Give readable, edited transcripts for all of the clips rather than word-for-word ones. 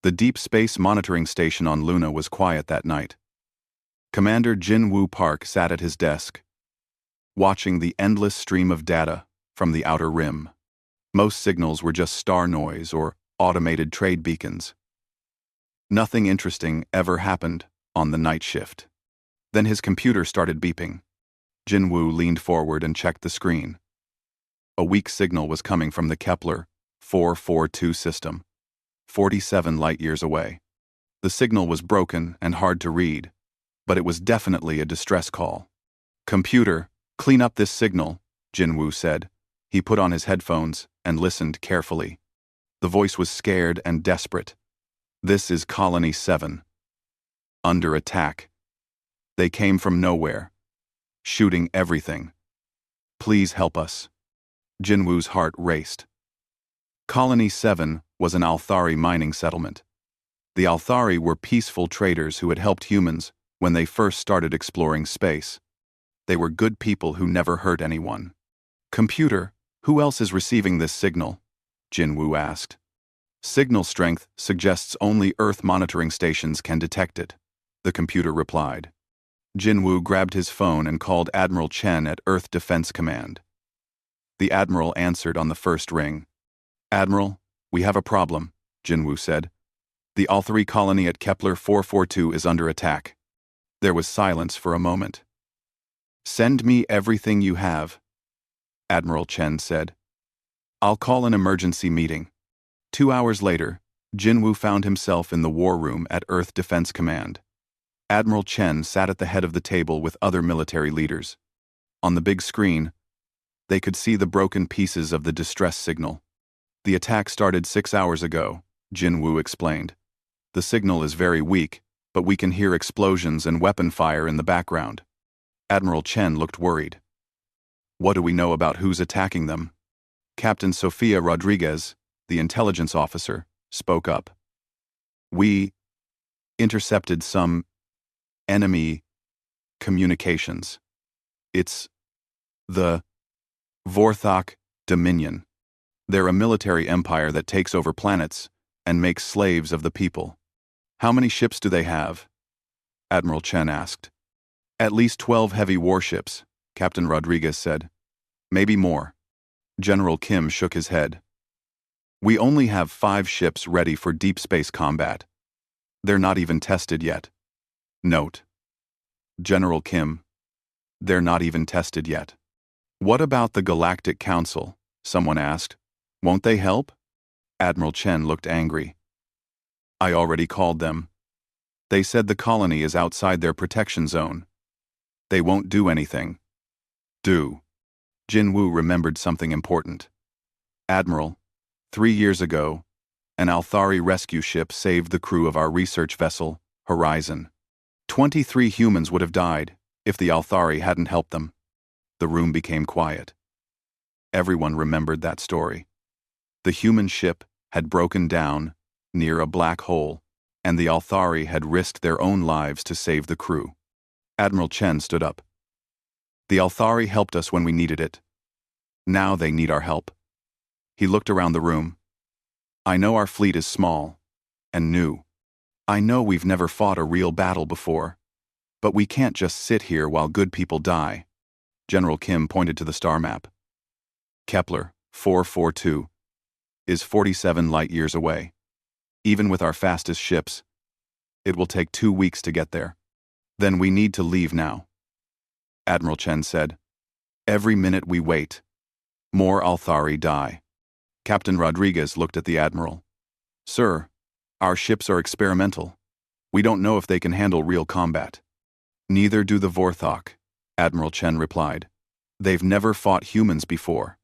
The Deep Space Monitoring Station on Luna was quiet that night. Commander Jin-Woo Park sat at his desk, watching the endless stream of data from the outer rim. Most signals were just star noise or automated trade beacons. Nothing interesting ever happened on the night shift. Then his computer started beeping. Jin-Woo leaned forward and checked the screen. A weak signal was coming from the Kepler 442 system, 47 light-years away. The signal was broken and hard to read, but it was definitely a distress call. "Computer, clean up this signal," Jin-Woo said. He put on his headphones and listened carefully. The voice was scared and desperate. "This is Colony 7. Under attack. They came from nowhere, shooting everything. Please help us." Jin-Woo's heart raced. Colony 7 was an Althari mining settlement. The Althari were peaceful traders who had helped humans when they first started exploring space. They were good people who never hurt anyone. "Computer, who else is receiving this signal?" Jin-Woo asked. "Signal strength suggests only Earth monitoring stations can detect it," the computer replied. Jin-Woo grabbed his phone and called Admiral Chen at Earth Defense Command. The Admiral answered on the first ring. "Admiral, we have a problem," Jin-Woo said. "The Althari colony at Kepler 442 is under attack." There was silence for a moment. "Send me everything you have," Admiral Chen said. "I'll call an emergency meeting." 2 hours later, Jin-Woo found himself in the war room at Earth Defense Command. Admiral Chen sat at the head of the table with other military leaders. On the big screen, they could see the broken pieces of the distress signal. "The attack started 6 hours ago," Jin-Woo explained. "The signal is very weak, but we can hear explosions and weapon fire in the background." Admiral Chen looked worried. "What do we know about who's attacking them?" Captain Sofia Rodriguez, the intelligence officer, spoke up. "We intercepted some enemy communications. It's the Vorthok Dominion. They're a military empire that takes over planets and makes slaves of the people." "How many ships do they have?" Admiral Chen asked. "At least 12 heavy warships," Captain Rodriguez said. "Maybe more." General Kim shook his head. "We only have 5 ships ready for deep space combat. They're not even tested yet." Note: General Kim. They're not even tested yet. "What about the Galactic Council?" someone asked. "Won't they help?" Admiral Chen looked angry. "I already called them. They said the colony is outside their protection zone. They won't do anything." Jin-Woo remembered something important. "Admiral, 3 years ago, an Althari rescue ship saved the crew of our research vessel, Horizon. 23 humans would have died if the Althari hadn't helped them." The room became quiet. Everyone remembered that story. The human ship had broken down near a black hole, and the Althari had risked their own lives to save the crew. Admiral Chen stood up. "The Althari helped us when we needed it. Now they need our help." He looked around the room. "I know our fleet is small and new. I know we've never fought a real battle before, but we can't just sit here while good people die." General Kim pointed to the star map. "Kepler 442 is 47 light-years away. Even with our fastest ships, it will take 2 weeks to get there. Then we need to leave now." Admiral Chen said. "Every minute we wait, more Althari die." Captain Rodriguez looked at the Admiral. "Sir, our ships are experimental. We don't know if they can handle real combat." "Neither do the Vorthok," Admiral Chen replied. "They've never fought humans before.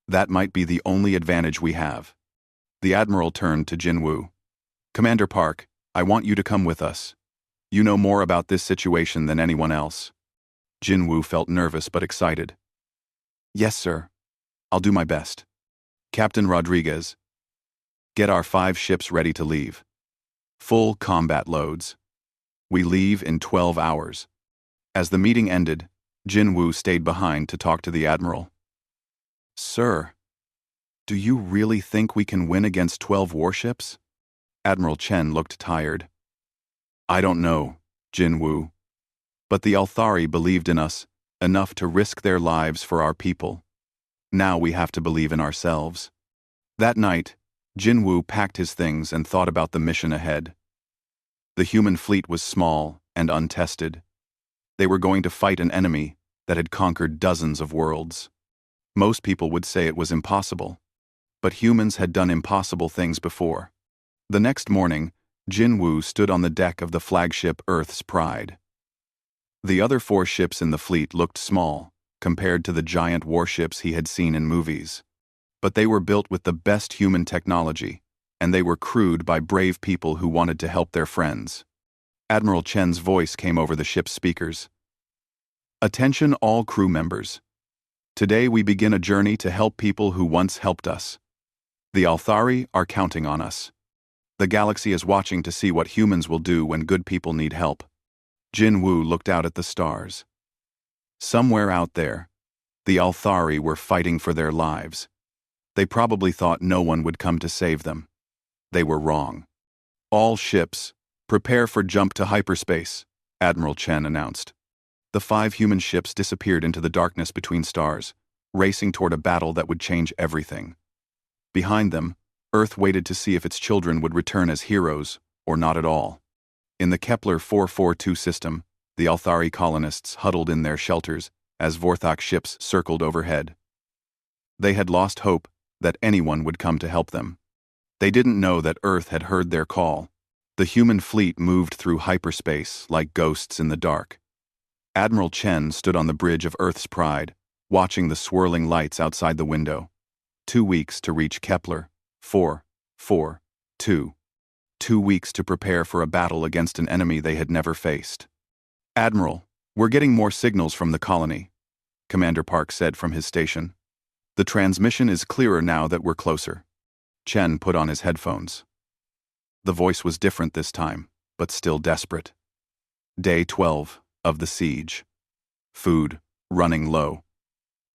That might be the only advantage we have." The Admiral turned to Jin-Woo. "Commander Park, I want you to come with us. You know more about this situation than anyone else." Jin-Woo felt nervous but excited. "Yes, sir. I'll do my best." "Captain Rodriguez, get our 5 ships ready to leave. Full combat loads. We leave in 12 hours. As the meeting ended, Jin-Woo stayed behind to talk to the Admiral. "Sir, do you really think we can win against 12 warships?" Admiral Chen looked tired. I don't know, Jin Woo. But the Althari believed in us enough to risk their lives for our people. Now we have to believe in ourselves. That night, Jin Woo packed his things and thought about the mission ahead. The human fleet was small and untested. They were going to fight an enemy that had conquered dozens of worlds. Most people would say it was impossible. But humans had done impossible things before. The next morning, Jin Woo stood on the deck of the flagship Earth's Pride. The other 4 ships in the fleet looked small compared to the giant warships he had seen in movies. But they were built with the best human technology, and they were crewed by brave people who wanted to help their friends. Admiral Chen's voice came over the ship's speakers. Attention all crew members. Today we begin a journey to help people who once helped us. The Althari are counting on us. The galaxy is watching to see what humans will do when good people need help. Jin Woo looked out at the stars. Somewhere out there, the Althari were fighting for their lives. They probably thought no one would come to save them. They were wrong. All ships, prepare for jump to hyperspace, Admiral Chen announced. The 5 human ships disappeared into the darkness between stars, racing toward a battle that would change everything. Behind them, Earth waited to see if its children would return as heroes or not at all. In the Kepler 442 system, the Althari colonists huddled in their shelters as Vorthok ships circled overhead. They had lost hope that anyone would come to help them. They didn't know that Earth had heard their call. The human fleet moved through hyperspace like ghosts in the dark. Admiral Chen stood on the bridge of Earth's Pride, watching the swirling lights outside the window. 2 weeks to reach Kepler 442. 2 weeks to prepare for a battle against an enemy they had never faced. Admiral, we're getting more signals from the colony, Commander Park said from his station. The transmission is clearer now that we're closer. Chen put on his headphones. The voice was different this time, but still desperate. Day 12 of the siege. Food running low.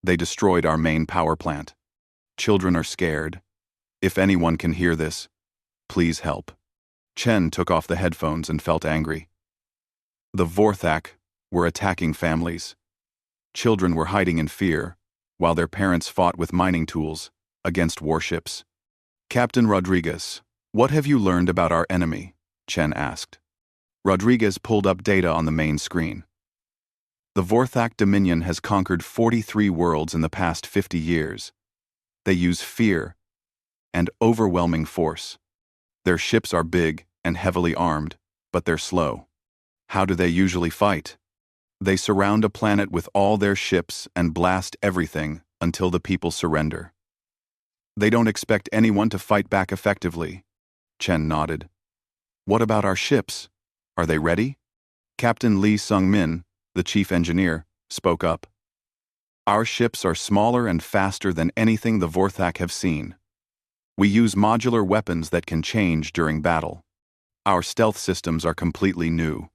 They destroyed our main power plant. Children are scared. If anyone can hear this, please help. Chen took off the headphones and felt angry. The Vorthak were attacking families. Children were hiding in fear, while their parents fought with mining tools against warships. Captain Rodriguez, what have you learned about our enemy? Chen asked. Rodriguez pulled up data on the main screen. The Vorthak Dominion has conquered 43 worlds in the past 50 years. They use fear and overwhelming force. Their ships are big and heavily armed, but they're slow. How do they usually fight? They surround a planet with all their ships and blast everything until the people surrender. They don't expect anyone to fight back effectively. Chen nodded. What about our ships? Are they ready? Captain Lee Sung-min, the chief engineer, spoke up. Our ships are smaller and faster than anything the Vorthak have seen. We use modular weapons that can change during battle. Our stealth systems are completely new.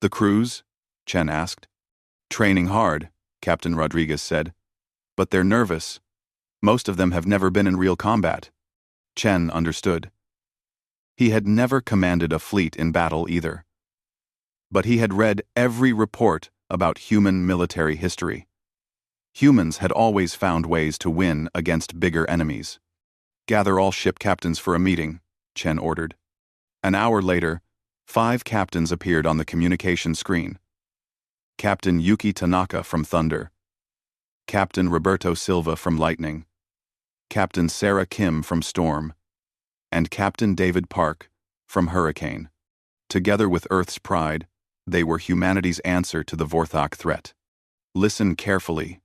The crews? Chen asked. Training hard, Captain Rodriguez said. But they're nervous. Most of them have never been in real combat. Chen understood. He had never commanded a fleet in battle either. But he had read every report about human military history. Humans had always found ways to win against bigger enemies. Gather all ship captains for a meeting, Chen ordered. An hour later, 5 captains appeared on the communication screen. Captain Yuki Tanaka from Thunder, Captain Roberto Silva from Lightning, Captain Sarah Kim from Storm, and Captain David Park from Hurricane. Together with Earth's Pride, they were humanity's answer to the Vorthak threat. Listen carefully,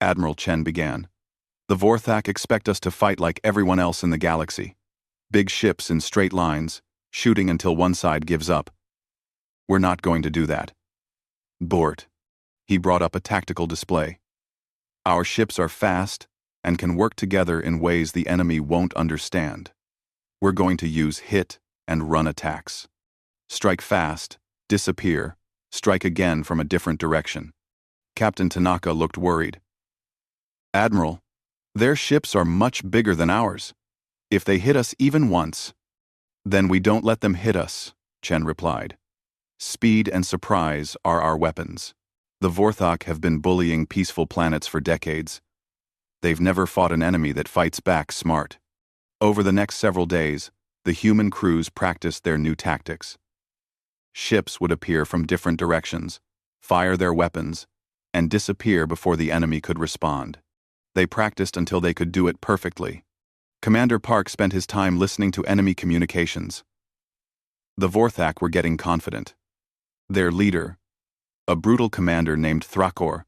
Admiral Chen began. The Vorthak expect us to fight like everyone else in the galaxy. Big ships in straight lines, shooting until one side gives up. We're not going to do that. Bort. He brought up a tactical display. Our ships are fast and can work together in ways the enemy won't understand. We're going to use hit and run attacks. Strike fast, disappear, strike again from a different direction. Captain Tanaka looked worried. Admiral, their ships are much bigger than ours. If they hit us even once, Then we don't let them hit us, Chen replied. Speed and surprise are our weapons. The Vorthok have been bullying peaceful planets for decades. They've never fought an enemy that fights back smart. Over the next several days, the human crews practiced their new tactics. Ships would appear from different directions, fire their weapons, and disappear before the enemy could respond. They practiced until they could do it perfectly. Commander Park spent his time listening to enemy communications. The Vorthak were getting confident. Their leader, a brutal commander named Thrakor,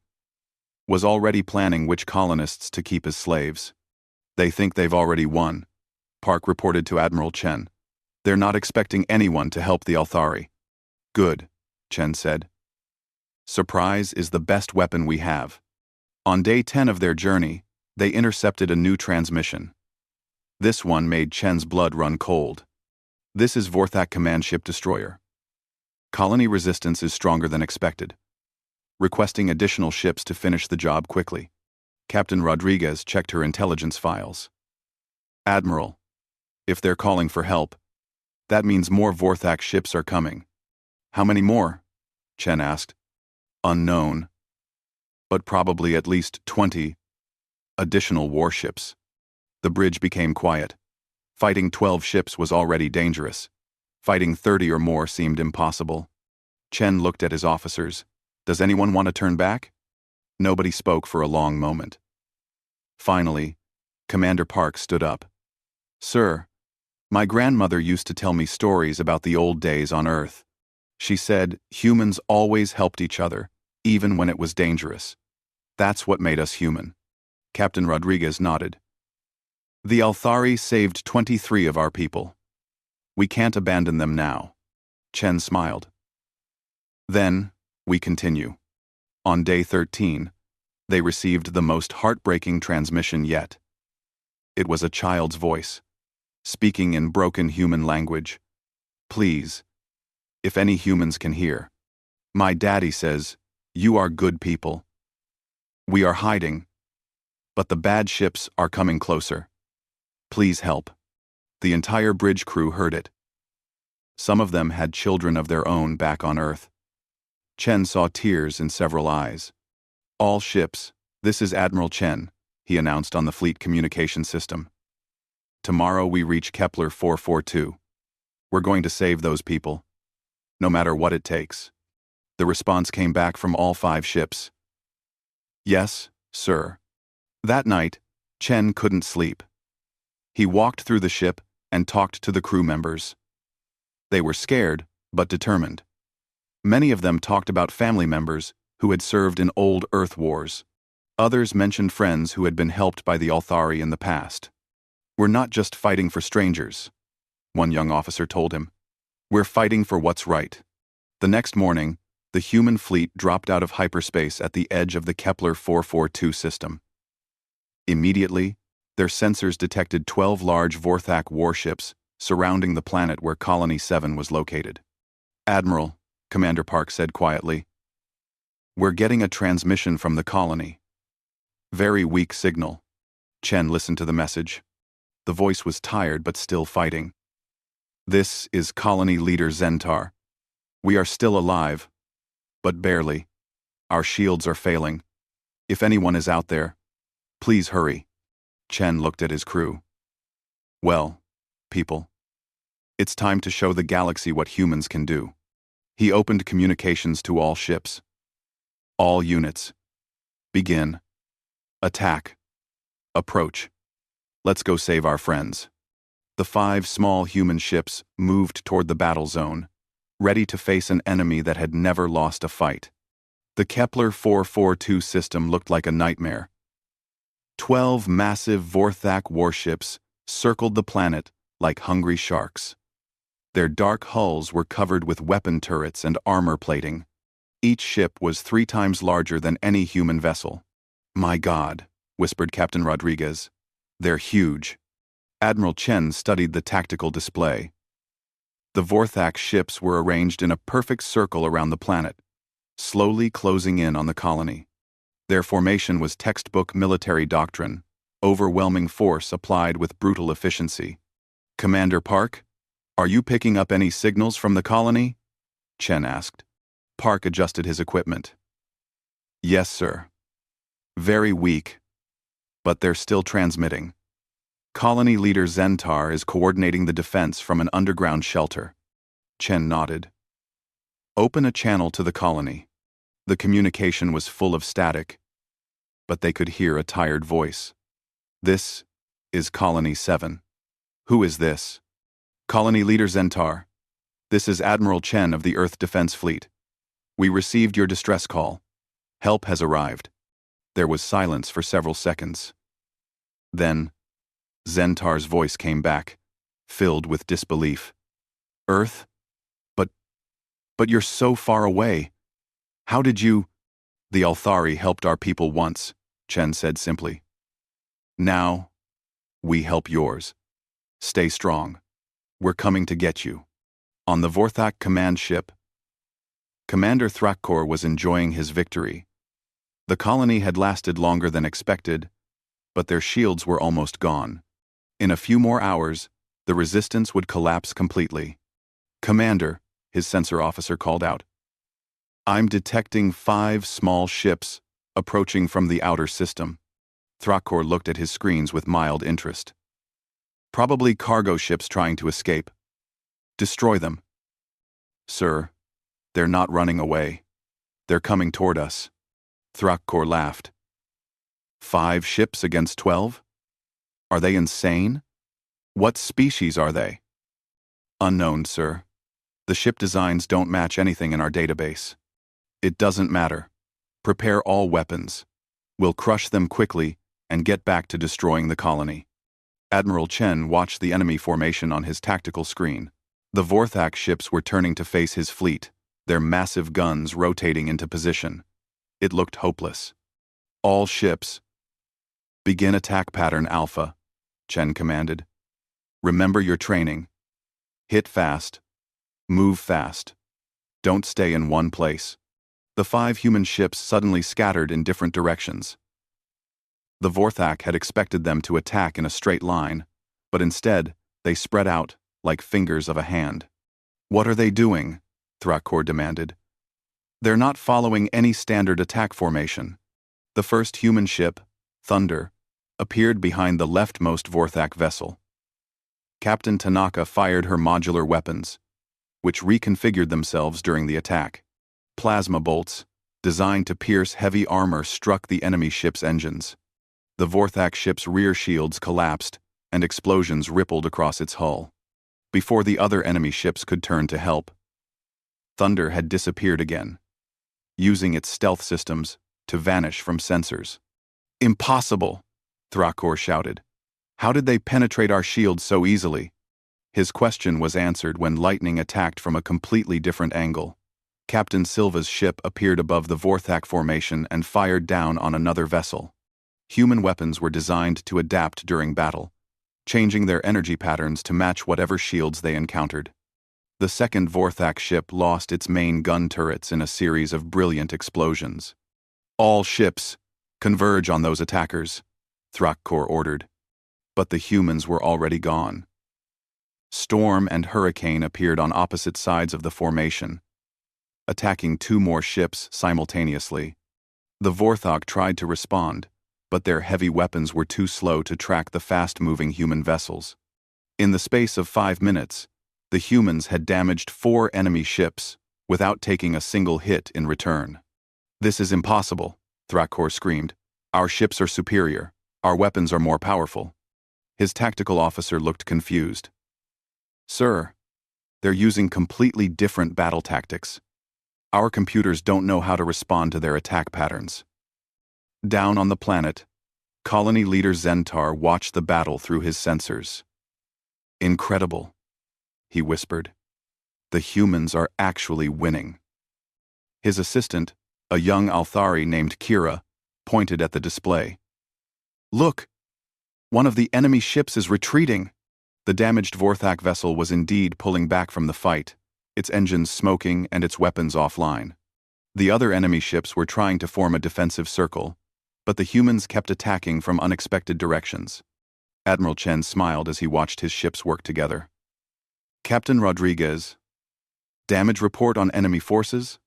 was already planning which colonists to keep as slaves. They think they've already won, Park reported to Admiral Chen. They're not expecting anyone to help the Althari. Good, Chen said. Surprise is the best weapon we have. On day 10 of their journey, they intercepted a new transmission. This one made Chen's blood run cold. This is Vorthak Command Ship Destroyer. Colony resistance is stronger than expected. Requesting additional ships to finish the job quickly. Captain Rodriguez checked her intelligence files. Admiral, if they're calling for help, that means more Vorthak ships are coming. How many more? Chen asked. Unknown. But probably at least 20 additional warships. The bridge became quiet. Fighting 12 ships was already dangerous. Fighting 30 or more seemed impossible. Chen looked at his officers. Does anyone want to turn back? Nobody spoke for a long moment. Finally, Commander Park stood up. Sir, my grandmother used to tell me stories about the old days on Earth. She said humans always helped each other, even when it was dangerous. That's what made us human. Captain Rodriguez nodded. The Althari saved 23 of our people. We can't abandon them now. Chen smiled. Then, we continue. On day 13, they received the most heartbreaking transmission yet. It was a child's voice, speaking in broken human language. Please, if any humans can hear. My daddy says, you are good people. We are hiding, but the bad ships are coming closer. Please help. The entire bridge crew heard it. Some of them had children of their own back on Earth. Chen saw tears in several eyes. All ships, this is Admiral Chen, he announced on the fleet communication system. Tomorrow we reach Kepler 442. We're going to save those people, no matter what it takes. The response came back from all 5 ships. Yes, sir. That night, Chen couldn't sleep. He walked through the ship and talked to the crew members. They were scared, but determined. Many of them talked about family members who had served in old Earth wars. Others mentioned friends who had been helped by the Althari in the past. We're not just fighting for strangers, one young officer told him. We're fighting for what's right. The next morning, the human fleet dropped out of hyperspace at the edge of the Kepler 442 system. Immediately, their sensors detected 12 large Vorthak warships surrounding the planet where Colony 7 was located. Admiral, Commander Park said quietly, we're getting a transmission from the colony. Very weak signal. Chen listened to the message. The voice was tired but still fighting. This is colony leader Zentar. We are still alive, but barely. Our shields are failing. If anyone is out there, please hurry. Chen looked at his crew. Well, people, it's time to show the galaxy what humans can do. He opened communications to all ships. All units. Begin. Attack. Approach. Let's go save our friends. The 5 small human ships moved toward the battle zone, ready to face an enemy that had never lost a fight. The Kepler 442 system looked like a nightmare. 12 massive Vorthak warships circled the planet like hungry sharks. Their dark hulls were covered with weapon turrets and armor plating. Each ship was 3 times larger than any human vessel. My God, whispered Captain Rodriguez. They're huge. Admiral Chen studied the tactical display. The Vorthak ships were arranged in a perfect circle around the planet, slowly closing in on the colony. Their formation was textbook military doctrine, overwhelming force applied with brutal efficiency. Commander Park, Are you picking up any signals from the colony? Chen asked. Park adjusted his equipment. Yes, sir. Very weak, but they're still transmitting. Colony leader Zentar is coordinating the defense from an underground shelter. Chen nodded. Open a channel to the colony. The communication was full of static, but they could hear a tired voice. This is Colony 7. Who is this? Colony leader Zentar. This is Admiral Chen of the Earth Defense Fleet. We received your distress call. Help has arrived. There was silence for several seconds. Then, Zentar's voice came back, filled with disbelief. Earth? But you're so far away. How did you? The Althari helped our people once, Chen said simply. Now, we help yours. Stay strong. We're coming to get you. On the Vorthak command ship, Commander Thrakkor was enjoying his victory. The colony had lasted longer than expected, but their shields were almost gone. In a few more hours, the resistance would collapse completely. Commander, his sensor officer called out. I'm detecting 5 small ships approaching from the outer system. Thrakkor looked at his screens with mild interest. Probably cargo ships trying to escape. Destroy them. Sir, they're not running away. They're coming toward us. Thrakkor laughed. 5 ships against 12? Are they insane? What species are they? Unknown, sir. The ship designs don't match anything in our database. It doesn't matter. Prepare all weapons. We'll crush them quickly and get back to destroying the colony. Admiral Chen watched the enemy formation on his tactical screen. The Vorthak ships were turning to face his fleet, their massive guns rotating into position. It looked hopeless. All ships. Begin attack pattern Alpha, Chen commanded. Remember your training. Hit fast. Move fast. Don't stay in one place. The 5 human ships suddenly scattered in different directions. The Vorthak had expected them to attack in a straight line, but instead, they spread out like fingers of a hand. What are they doing? Thrakkor demanded. They're not following any standard attack formation. The first human ship, Thunder, appeared behind the leftmost Vorthak vessel. Captain Tanaka fired her modular weapons, which reconfigured themselves during the attack. Plasma bolts, designed to pierce heavy armor, struck the enemy ship's engines. The Vorthak ship's rear shields collapsed, and explosions rippled across its hull. Before the other enemy ships could turn to help, Thunder had disappeared again, using its stealth systems to vanish from sensors. Impossible! Thrakkor shouted. How did they penetrate our shields so easily? His question was answered when lightning attacked from a completely different angle. Captain Silva's ship appeared above the Vorthak formation and fired down on another vessel. Human weapons were designed to adapt during battle, changing their energy patterns to match whatever shields they encountered. The second Vorthak ship lost its main gun turrets in a series of brilliant explosions. All ships, converge on those attackers, Thrakkor ordered. But the humans were already gone. Storm and Hurricane appeared on opposite sides of the formation, attacking 2 more ships simultaneously. The Vorthak tried to respond, but their heavy weapons were too slow to track the fast-moving human vessels. In the space of 5 minutes, the humans had damaged 4 enemy ships without taking a single hit in return. This is impossible, Thrakkor screamed. Our ships are superior. Our weapons are more powerful. His tactical officer looked confused. Sir, they're using completely different battle tactics. Our computers don't know how to respond to their attack patterns. Down on the planet, colony leader Zentar watched the battle through his sensors. Incredible, he whispered. The humans are actually winning. His assistant, a young Althari named Kira, pointed at the display. Look! One of the enemy ships is retreating. The damaged Vorthak vessel was indeed pulling back from the fight, its engines smoking and its weapons offline. The other enemy ships were trying to form a defensive circle, but the humans kept attacking from unexpected directions. Admiral Chen smiled as he watched his ships work together. Captain Rodriguez, damage report on enemy forces?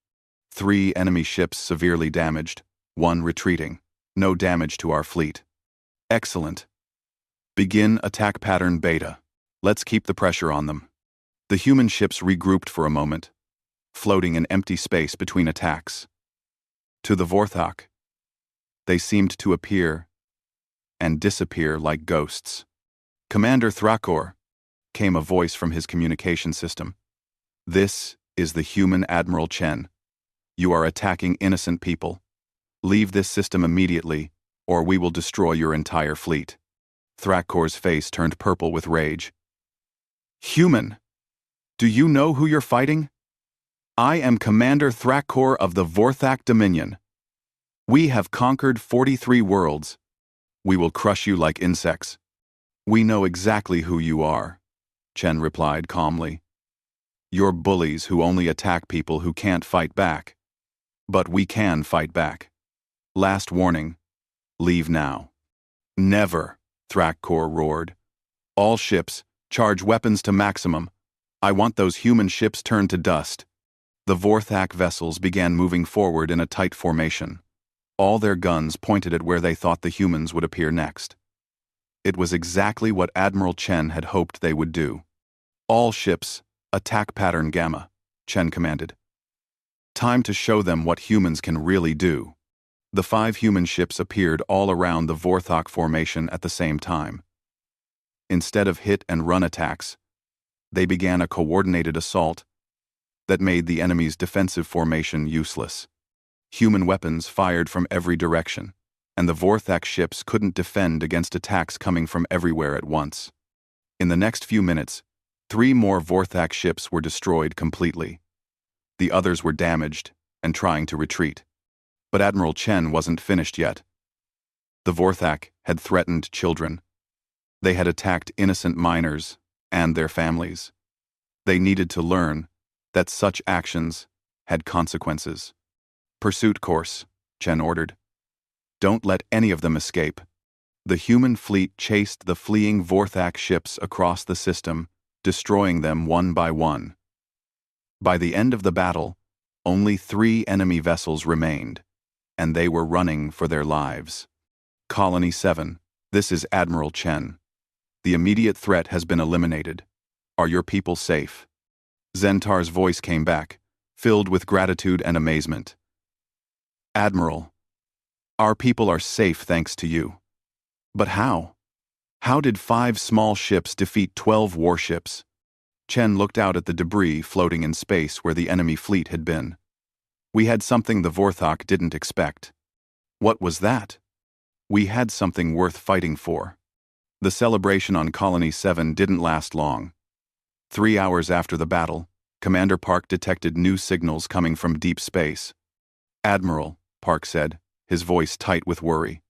3 enemy ships severely damaged, 1 retreating. No damage to our fleet. Excellent. Begin attack pattern beta. Let's keep the pressure on them. The human ships regrouped for a moment, floating in empty space between attacks. To the Vorthok, they seemed to appear and disappear like ghosts. Commander Thrakor, came a voice from his communication system. This is the human Admiral Chen. You are attacking innocent people. Leave this system immediately, or we will destroy your entire fleet. Thrakor's face turned purple with rage. Human! Do you know who you're fighting? I am Commander Thrakor of the Vorthak Dominion. We have conquered 43 worlds. We will crush you like insects. We know exactly who you are, Chen replied calmly. You're bullies who only attack people who can't fight back. But we can fight back. Last warning. Leave now. Never, Thrakor roared. All ships, charge weapons to maximum. I want those human ships turned to dust. The Vorthak vessels began moving forward in a tight formation. All their guns pointed at where they thought the humans would appear next. It was exactly what Admiral Chen had hoped they would do. All ships, attack pattern Gamma, Chen commanded. Time to show them what humans can really do. The 5 human ships appeared all around the Vorthok formation at the same time. Instead of hit-and-run attacks, they began a coordinated assault that made the enemy's defensive formation useless. Human weapons fired from every direction, and the Vorthak ships couldn't defend against attacks coming from everywhere at once. In the next few minutes, 3 more Vorthak ships were destroyed completely. The others were damaged and trying to retreat. But Admiral Chen wasn't finished yet. The Vorthak had threatened children. They had attacked innocent miners and their families. They needed to learn that such actions had consequences. Pursuit course, Chen ordered. Don't let any of them escape. The human fleet chased the fleeing Vorthak ships across the system, destroying them one by one. By the end of the battle, only 3 enemy vessels remained, and they were running for their lives. Colony 7, this is Admiral Chen. The immediate threat has been eliminated. Are your people safe? Zentar's voice came back, filled with gratitude and amazement. Admiral, our people are safe thanks to you. But how? How did 5 small ships defeat 12 warships? Chen looked out at the debris floating in space where the enemy fleet had been. We had something the Vorthok didn't expect. What was that? We had something worth fighting for. The celebration on Colony 7 didn't last long. 3 hours after the battle, Commander Park detected new signals coming from deep space. Admiral, Park said, his voice tight with worry.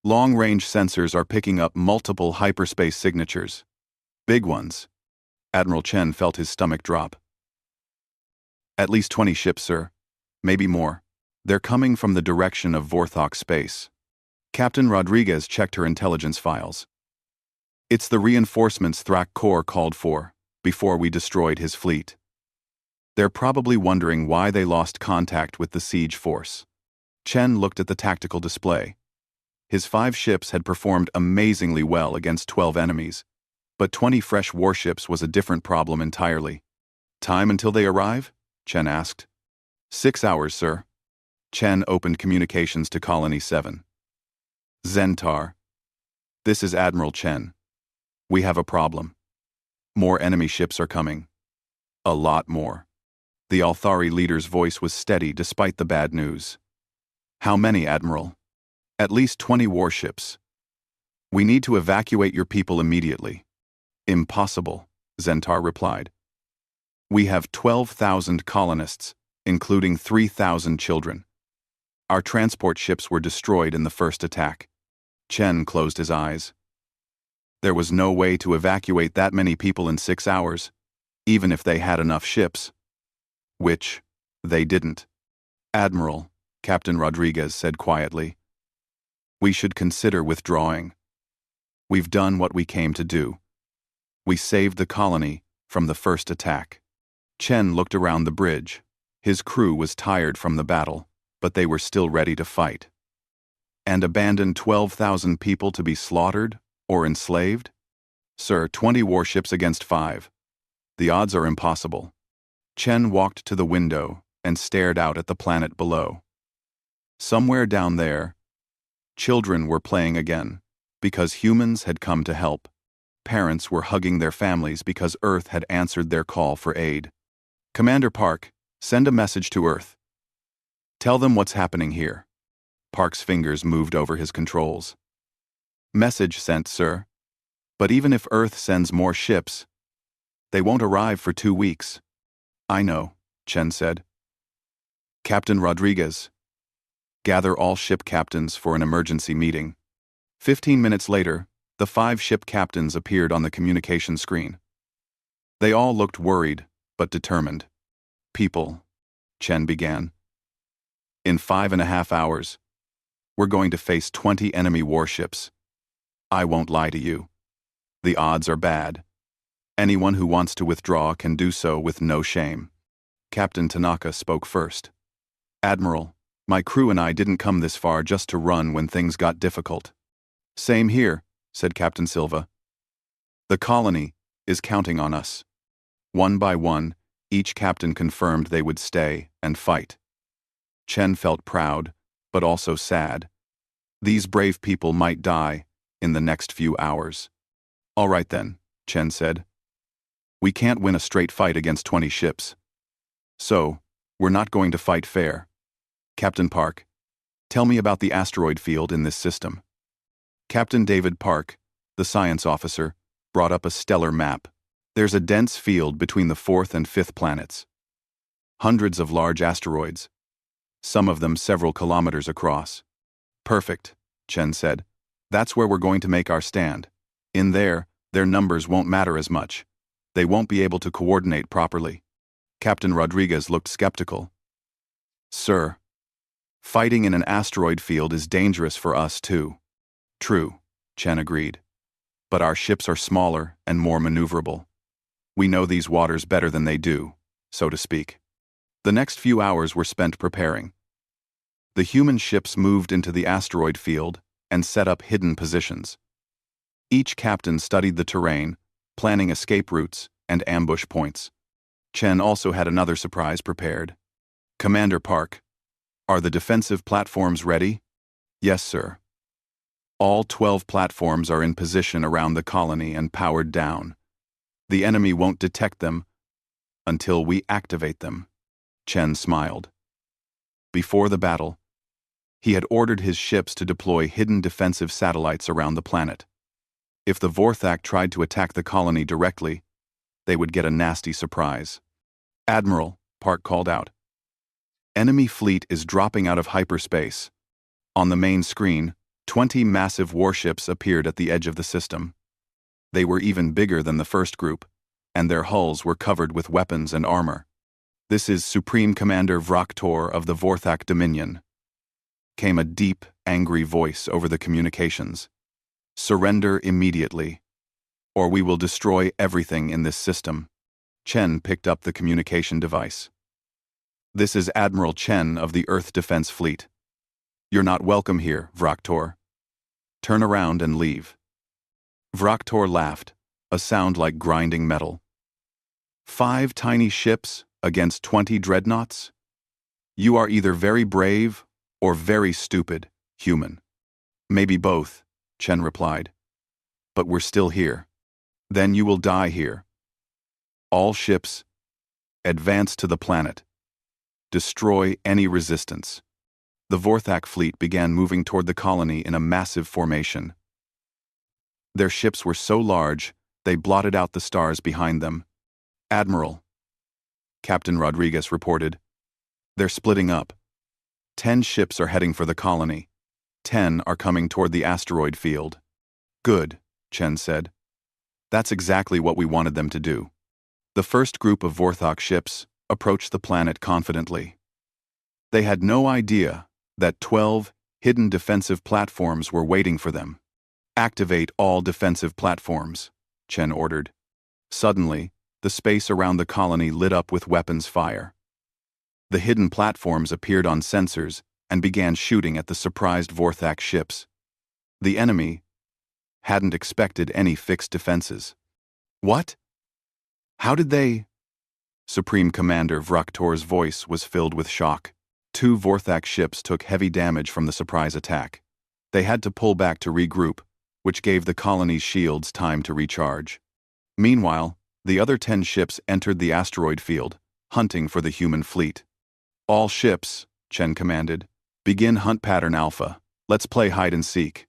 Long-range sensors are picking up multiple hyperspace signatures. Big ones. Admiral Chen felt his stomach drop. At least 20 ships, sir. Maybe more. They're coming from the direction of Vorthok space. Captain Rodriguez checked her intelligence files. It's the reinforcements Thrakor called for, before we destroyed his fleet. They're probably wondering why they lost contact with the siege force. Chen looked at the tactical display. His 5 ships had performed amazingly well against 12 enemies, but 20 fresh warships was a different problem entirely. Time until they arrive? Chen asked. 6 hours, sir. Chen opened communications to Colony 7. Zentar. This is Admiral Chen. We have a problem. More enemy ships are coming. A lot more. The Althari leader's voice was steady despite the bad news. How many, Admiral? At least 20 warships. We need to evacuate your people immediately. Impossible, Zentar replied. We have 12,000 colonists, including 3,000 children. Our transport ships were destroyed in the first attack. Chen closed his eyes. There was no way to evacuate that many people in 6 hours, even if they had enough ships. Which they didn't. Admiral, Captain Rodriguez said quietly. We should consider withdrawing. We've done what we came to do. We saved the colony from the first attack. Chen looked around the bridge. His crew was tired from the battle, but they were still ready to fight. And abandon 12,000 people to be slaughtered or enslaved? Sir, 20 warships against 5. The odds are impossible. Chen walked to the window and stared out at the planet below. Somewhere down there, children were playing again, because humans had come to help. Parents were hugging their families because Earth had answered their call for aid. Commander Park, send a message to Earth. Tell them what's happening here. Park's fingers moved over his controls. Message sent, sir. But even if Earth sends more ships, they won't arrive for 2 weeks. I know, Chen said. Captain Rodriguez, gather all ship captains for an emergency meeting. 15 minutes later, the 5 ship captains appeared on the communication screen. They all looked worried, but determined. People, Chen began. In 5.5 hours, we're going to face 20 enemy warships. I won't lie to you. The odds are bad. Anyone who wants to withdraw can do so with no shame. Captain Tanaka spoke first. Admiral, my crew and I didn't come this far just to run when things got difficult. Same here, said Captain Silva. The colony is counting on us. One by one, each captain confirmed they would stay and fight. Chen felt proud, but also sad. These brave people might die in the next few hours. All right then, Chen said. We can't win a straight fight against 20 ships. So, we're not going to fight fair. Captain Park, tell me about the asteroid field in this system. Captain David Park, the science officer, brought up a stellar map. There's a dense field between the 4th and 5th planets. Hundreds of large asteroids, some of them several kilometers across. Perfect, Chen said. That's where we're going to make our stand. In there, their numbers won't matter as much. They won't be able to coordinate properly. Captain Rodriguez looked skeptical. Sir, fighting in an asteroid field is dangerous for us too. True, Chen agreed. But our ships are smaller and more maneuverable. We know these waters better than they do, so to speak. The next few hours were spent preparing. The human ships moved into the asteroid field and set up hidden positions. Each captain studied the terrain, planning escape routes and ambush points. Chen also had another surprise prepared. Commander Park, are the defensive platforms ready? Yes, sir. All 12 platforms are in position around the colony and powered down. The enemy won't detect them until we activate them. Chen smiled. Before the battle, he had ordered his ships to deploy hidden defensive satellites around the planet. If the Vorthak tried to attack the colony directly, they would get a nasty surprise. Admiral, Park called out. Enemy fleet is dropping out of hyperspace. On the main screen, 20 massive warships appeared at the edge of the system. They were even bigger than the first group, and their hulls were covered with weapons and armor. This is Supreme Commander Vraktor of the Vorthak Dominion. Came a deep, angry voice over the communications. Surrender immediately, or we will destroy everything in this system. Chen picked up the communication device. This is Admiral Chen of the Earth Defense Fleet. You're not welcome here, Vraktor. Turn around and leave. Vraktor laughed, a sound like grinding metal. 5 tiny ships against 20 dreadnoughts? You are either very brave or very stupid, human. Maybe both, Chen replied. But we're still here. Then you will die here. All ships, advance to the planet. Destroy any resistance. The Vorthak fleet began moving toward the colony in a massive formation. Their ships were so large, they blotted out the stars behind them. Admiral, Captain Rodriguez reported. They're splitting up. 10 ships are heading for the colony. 10 are coming toward the asteroid field. Good, Chen said. That's exactly what we wanted them to do. The first group of Vorthak ships approached the planet confidently. They had no idea that 12 hidden defensive platforms were waiting for them. Activate all defensive platforms, Chen ordered. Suddenly, the space around the colony lit up with weapons fire. The hidden platforms appeared on sensors and began shooting at the surprised Vorthak ships. The enemy hadn't expected any fixed defenses. What? How did they? Supreme Commander Vraktor's voice was filled with shock. 2 Vorthak ships took heavy damage from the surprise attack. They had to pull back to regroup, which gave the colony's shields time to recharge. Meanwhile, the other 10 ships entered the asteroid field, hunting for the human fleet. All ships, Chen commanded, begin hunt pattern Alpha. Let's play hide and seek.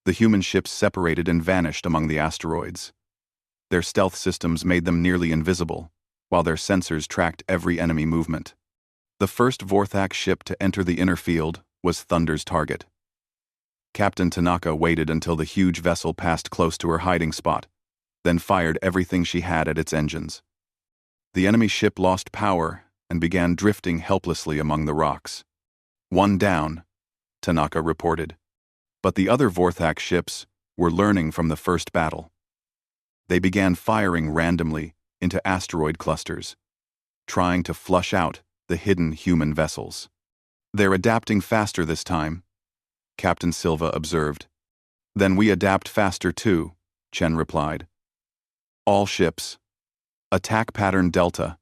The human ships separated and vanished among the asteroids. Their stealth systems made them nearly invisible, while their sensors tracked every enemy movement. The first Vorthak ship to enter the inner field was Thunder's target. Captain Tanaka waited until the huge vessel passed close to her hiding spot, then fired everything she had at its engines. The enemy ship lost power and began drifting helplessly among the rocks. 1 down, Tanaka reported. But the other Vorthak ships were learning from the first battle. They began firing randomly into asteroid clusters, trying to flush out the hidden human vessels. They're adapting faster this time, Captain Silva observed. Then we adapt faster too, Chen replied. All ships. Attack pattern Delta.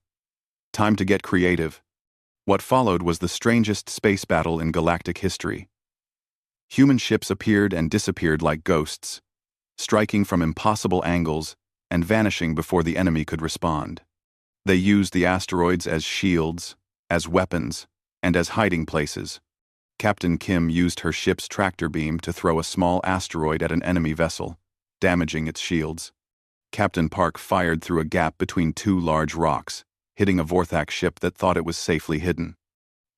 Time to get creative. What followed was the strangest space battle in galactic history. Human ships appeared and disappeared like ghosts, striking from impossible angles and vanishing before the enemy could respond. They used the asteroids as shields, as weapons, and as hiding places. Captain Kim used her ship's tractor beam to throw a small asteroid at an enemy vessel, damaging its shields. Captain Park fired through a gap between 2 large rocks, hitting a Vorthak ship that thought it was safely hidden.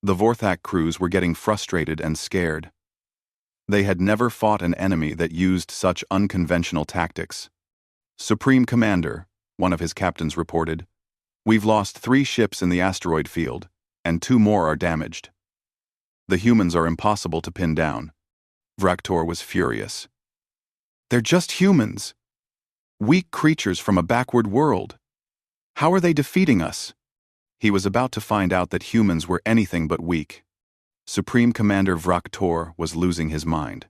The Vorthak crews were getting frustrated and scared. They had never fought an enemy that used such unconventional tactics. Supreme Commander, one of his captains reported, we've lost 3 ships in the asteroid field, and 2 more are damaged. The humans are impossible to pin down. Vraktor was furious. They're just humans. Weak creatures from a backward world. How are they defeating us? He was about to find out that humans were anything but weak. Supreme Commander Vraktor was losing his mind.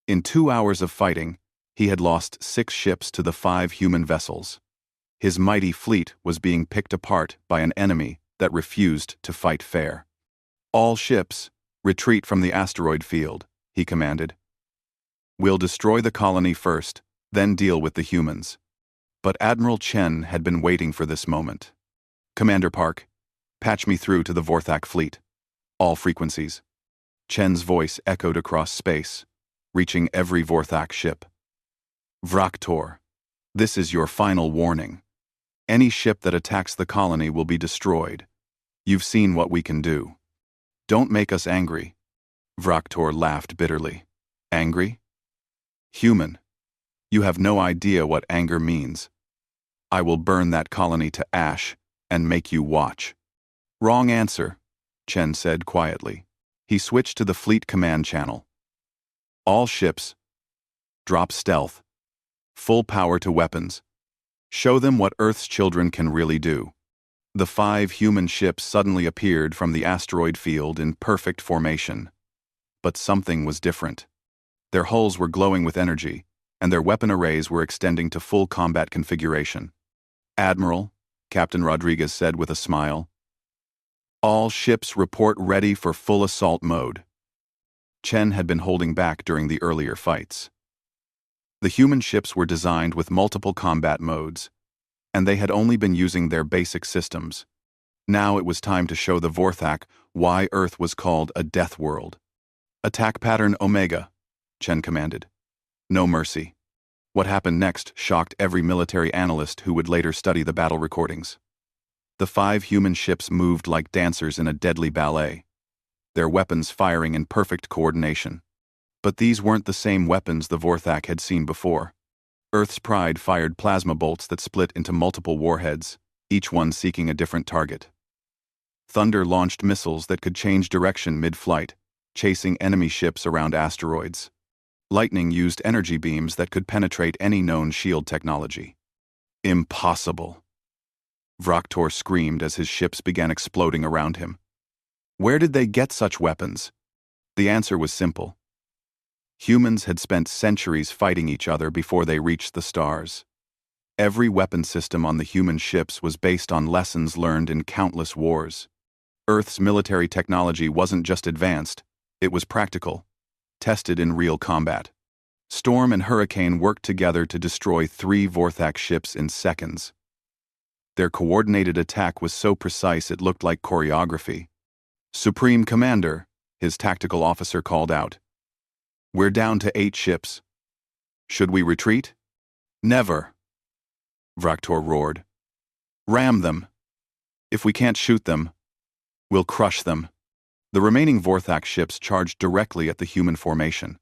In 2 hours of fighting, he had lost 6 ships to the 5 human vessels. His mighty fleet was being picked apart by an enemy that refused to fight fair. All ships, retreat from the asteroid field, he commanded. We'll destroy the colony first, then deal with the humans. But Admiral Chen had been waiting for this moment. Commander Park, patch me through to the Vorthak fleet. All frequencies. Chen's voice echoed across space, reaching every Vorthak ship. Vraktor, this is your final warning. Any ship that attacks the colony will be destroyed. You've seen what we can do. Don't make us angry. Vraktor laughed bitterly. Angry? Human. You have no idea what anger means. I will burn that colony to ash and make you watch. Wrong answer, Chen said quietly. He switched to the fleet command channel. All ships, drop stealth. Full power to weapons. Show them what Earth's children can really do. The 5 human ships suddenly appeared from the asteroid field in perfect formation. But something was different. Their hulls were glowing with energy, and their weapon arrays were extending to full combat configuration. Admiral, Captain Rodriguez said with a smile, all ships report ready for full assault mode. Chen had been holding back during the earlier fights. The human ships were designed with multiple combat modes, and they had only been using their basic systems. Now it was time to show the Vorthak why Earth was called a death world. Attack pattern Omega, Chen commanded. No mercy. What happened next shocked every military analyst who would later study the battle recordings. The 5 human ships moved like dancers in a deadly ballet, their weapons firing in perfect coordination. But these weren't the same weapons the Vorthak had seen before. Earth's Pride fired plasma bolts that split into multiple warheads, each one seeking a different target. Thunder launched missiles that could change direction mid-flight, chasing enemy ships around asteroids. Lightning used energy beams that could penetrate any known shield technology. Impossible. Vraktor screamed as his ships began exploding around him. Where did they get such weapons? The answer was simple. Humans had spent centuries fighting each other before they reached the stars. Every weapon system on the human ships was based on lessons learned in countless wars. Earth's military technology wasn't just advanced, it was practical, tested in real combat. Storm and Hurricane worked together to destroy 3 Vorthak ships in seconds. Their coordinated attack was so precise it looked like choreography. "Supreme Commander," his tactical officer called out. "We're down to 8 ships. Should we retreat?" "Never," Vraktor roared. "Ram them. If we can't shoot them, we'll crush them." The remaining Vorthak ships charged directly at the human formation.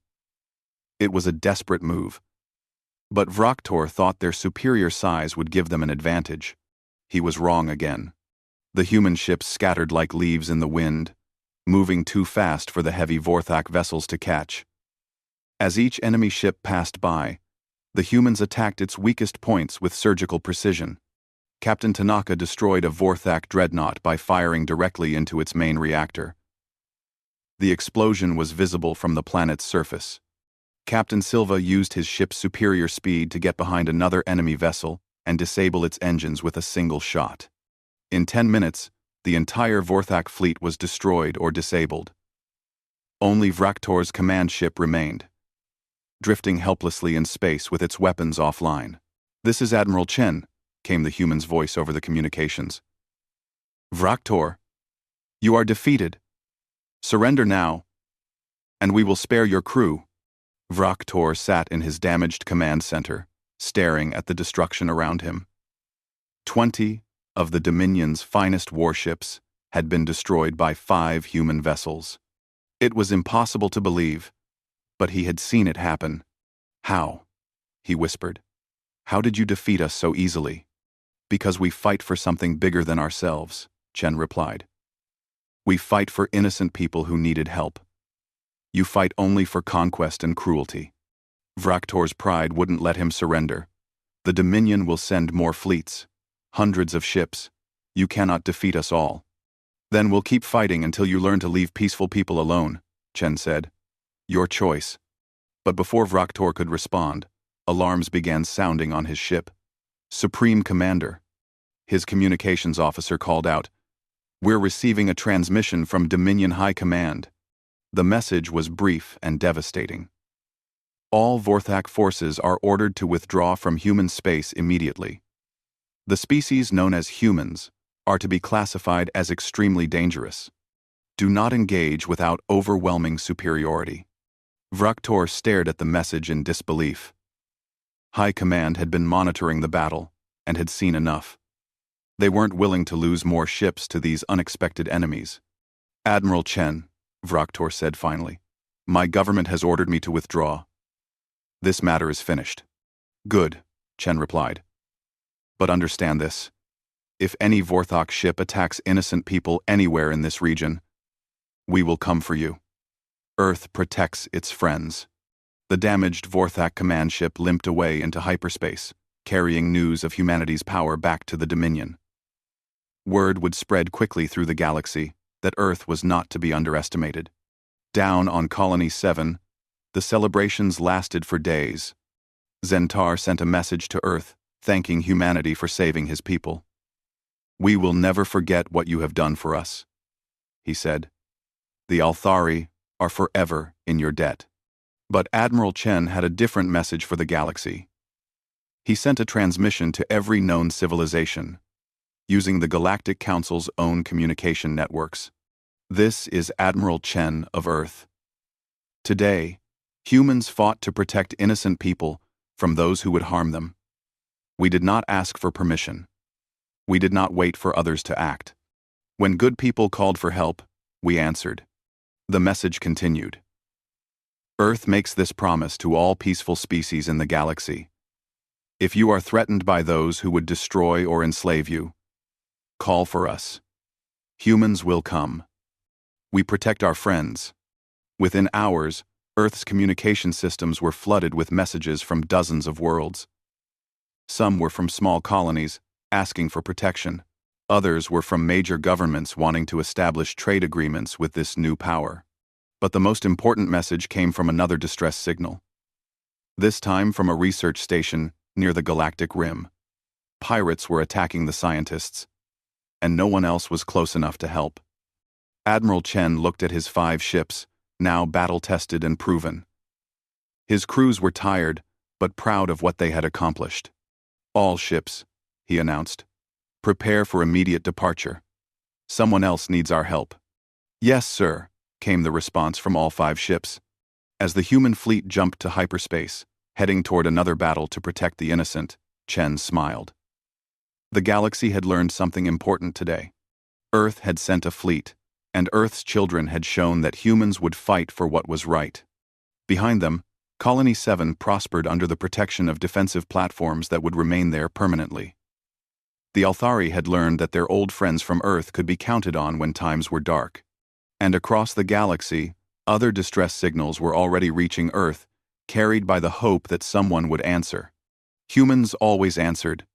It was a desperate move. But Vraktor thought their superior size would give them an advantage. He was wrong again. The human ships scattered like leaves in the wind, moving too fast for the heavy Vorthak vessels to catch. As each enemy ship passed by, the humans attacked its weakest points with surgical precision. Captain Tanaka destroyed a Vorthak dreadnought by firing directly into its main reactor. The explosion was visible from the planet's surface. Captain Silva used his ship's superior speed to get behind another enemy vessel and disable its engines with a single shot. In 10 minutes, the entire Vorthak fleet was destroyed or disabled. Only Vraktor's command ship remained, drifting helplessly in space with its weapons offline. "This is Admiral Chen," came the human's voice over the communications. "Vraktor, you are defeated. Surrender now, and we will spare your crew." Vraktor sat in his damaged command center, staring at the destruction around him. 20 of the Dominion's finest warships had been destroyed by 5 human vessels. It was impossible to believe, but he had seen it happen. "How?" he whispered. "How did you defeat us so easily?" "Because we fight for something bigger than ourselves," Chen replied. "We fight for innocent people who needed help. You fight only for conquest and cruelty." Vraktor's pride wouldn't let him surrender. "The Dominion will send more fleets, hundreds of ships. You cannot defeat us all." "Then we'll keep fighting until you learn to leave peaceful people alone," Chen said. "Your choice." But before Vraktor could respond, alarms began sounding on his ship. "Supreme Commander," his communications officer called out. "We're receiving a transmission from Dominion High Command." The message was brief and devastating. "All Vorthak forces are ordered to withdraw from human space immediately. The species known as humans are to be classified as extremely dangerous. Do not engage without overwhelming superiority." Vraktor stared at the message in disbelief. High Command had been monitoring the battle and had seen enough. They weren't willing to lose more ships to these unexpected enemies. "Admiral Chen," Vraktor said finally, "my government has ordered me to withdraw. This matter is finished." "Good," Chen replied. "But understand this. If any Vorthak ship attacks innocent people anywhere in this region, we will come for you. Earth protects its friends." The damaged Vorthak command ship limped away into hyperspace, carrying news of humanity's power back to the Dominion. Word would spread quickly through the galaxy that Earth was not to be underestimated. Down on Colony 7, the celebrations lasted for days. Zentar sent a message to Earth, thanking humanity for saving his people. "We will never forget what you have done for us," he said. "The Althari are forever in your debt." But Admiral Chen had a different message for the galaxy. He sent a transmission to every known civilization, using the Galactic Council's own communication networks. "This is Admiral Chen of Earth. Today, humans fought to protect innocent people from those who would harm them. We did not ask for permission. We did not wait for others to act. When good people called for help, we answered." The message continued. "Earth makes this promise to all peaceful species in the galaxy. If you are threatened by those who would destroy or enslave you, call for us. Humans will come. We protect our friends." Within hours, Earth's communication systems were flooded with messages from dozens of worlds. Some were from small colonies, asking for protection. Others were from major governments wanting to establish trade agreements with this new power. But the most important message came from another distress signal. This time from a research station near the Galactic Rim. Pirates were attacking the scientists, and no one else was close enough to help. Admiral Chen looked at his 5 ships, now battle-tested and proven. His crews were tired, but proud of what they had accomplished. "All ships," he announced. "Prepare for immediate departure. Someone else needs our help." "Yes, sir," came the response from all 5 ships. As the human fleet jumped to hyperspace, heading toward another battle to protect the innocent, Chen smiled. The galaxy had learned something important today. Earth had sent a fleet, and Earth's children had shown that humans would fight for what was right. Behind them, Colony 7 prospered under the protection of defensive platforms that would remain there permanently. The Althari had learned that their old friends from Earth could be counted on when times were dark. And across the galaxy, other distress signals were already reaching Earth, carried by the hope that someone would answer. Humans always answered,